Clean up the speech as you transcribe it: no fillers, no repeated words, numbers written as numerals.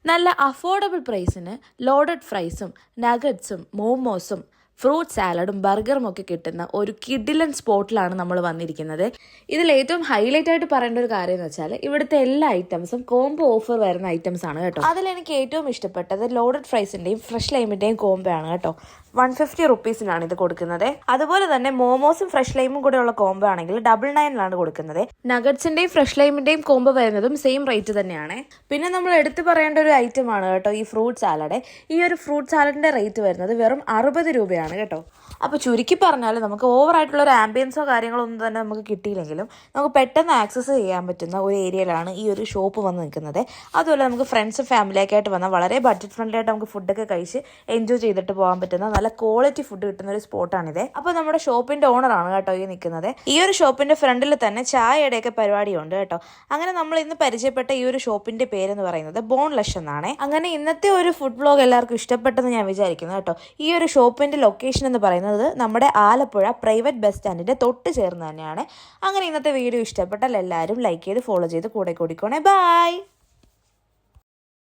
നല്ല അഫോർഡബിൾ പ്രൈസിന് loaded ഫ്രൈസും നഗറ്റ്സും മോമോസും fruit സാലഡും ബർഗറും ഒക്കെ കിട്ടുന്ന ഒരു കിഡിലൻ സ്പോട്ടിലാണ് നമ്മൾ വന്നിരിക്കുന്നത്. ഇതിൽ ഏറ്റവും ഹൈലൈറ്റ് ആയിട്ട് പറയേണ്ട ഒരു കാര്യം എന്ന് വെച്ചാൽ ഇവിടുത്തെ എല്ലാ ഐറ്റംസും കോംബോ ഓഫർ വരുന്ന ഐറ്റംസ് ആണ് കേട്ടോ. അതിലെനിക്ക് ഏറ്റവും ഇഷ്ടപ്പെട്ടത് ലോഡഡ് ഫ്രൈസിന്റെയും ഫ്രഷ് ലൈമിന്റെയും കോംബോ ആണ് കേട്ടോ. 150 റുപ്പീസിനാണ് ഇത് കൊടുക്കുന്നത്. അതുപോലെ തന്നെ മോമോസും ഫ്രഷ് ലൈമും കൂടെ ഉള്ള കോംബോ ആണെങ്കിൽ 99 കൊടുക്കുന്നത്. നഗറ്റ്സിന്റെയും ഫ്രഷ് ലൈമിന്റെയും കോംബോ വരുന്നതും സെയിം റേറ്റ് തന്നെയാണ്. പിന്നെ നമ്മൾ എടുത്തു പറയേണ്ട ഒരു ഐറ്റം ആണ് കേട്ടോ ഈ ഫ്രൂട്ട് സാലഡ്. ഈ ഒരു ഫ്രൂട്ട് സാലഡിന്റെ റേറ്റ് വരുന്നത് വെറും 60 രൂപയാണ് കേട്ടോ. അപ്പോൾ ചുരുക്കി പറഞ്ഞാൽ നമുക്ക് ഓവറായിട്ടുള്ള ഒരു ആംബിയൻസോ കാര്യങ്ങളോ ഒന്നും തന്നെ നമുക്ക് കിട്ടിയില്ലെങ്കിലും നമുക്ക് പെട്ടെന്ന് ആക്സസ് ചെയ്യാൻ പറ്റുന്ന ഒരു ഏരിയയിലാണ് ഈ ഒരു ഷോപ്പ് വന്ന് നിൽക്കുന്നത്. അതുപോലെ നമുക്ക് ഫ്രണ്ട്സും ഫാമിലിയൊക്കെ ആയിട്ട് വന്നാൽ വളരെ ബഡ്ജറ്റ് ഫ്രണ്ട്ലി ആയിട്ട് നമുക്ക് ഫുഡൊക്കെ കഴിച്ച് എൻജോയ് ചെയ്തിട്ട് പോകാൻ പറ്റുന്ന നല്ല ക്വാളിറ്റി ഫുഡ് കിട്ടുന്ന ഒരു സ്പോട്ടാണിത്. അപ്പോൾ നമ്മുടെ ഷോപ്പിന്റെ ഓണറാണ് കേട്ടോ ഈ നിൽക്കുന്നത്. ഈ ഒരു ഷോപ്പിന്റെ ഫ്രണ്ടിൽ തന്നെ ചായയുടെയൊക്കെ പരിപാടിയുണ്ട് കേട്ടോ. അങ്ങനെ നമ്മൾ ഇന്ന് പരിചയപ്പെട്ട ഈ ഒരു ഷോപ്പിന്റെ പേരെന്ന് പറയുന്നത് ബോൺലെസ് എന്നാണ്. അങ്ങനെ ഇന്നത്തെ ഒരു ഫുഡ് വ്ലോഗ് എല്ലാവർക്കും ഇഷ്ടപ്പെട്ടെന്ന് ഞാൻ വിചാരിക്കുന്നു കേട്ടോ. ഈ ഒരു ഷോപ്പിന്റെ ലൊക്കേഷൻ എന്ന് പറയുന്നത് നമ്മുടെ ആലപ്പുഴ പ്രൈവറ്റ് ബസ് സ്റ്റാൻഡിന്റെ തൊട്ട് ചേർന്ന് തന്നെയാണ്. അങ്ങനെ ഇന്നത്തെ വീഡിയോ ഇഷ്ടപ്പെട്ടാൽ എല്ലാവരും ലൈക്ക് ചെയ്ത് ഫോളോ ചെയ്ത് കൂടെ കൂടിക്കോണേ. ബൈ.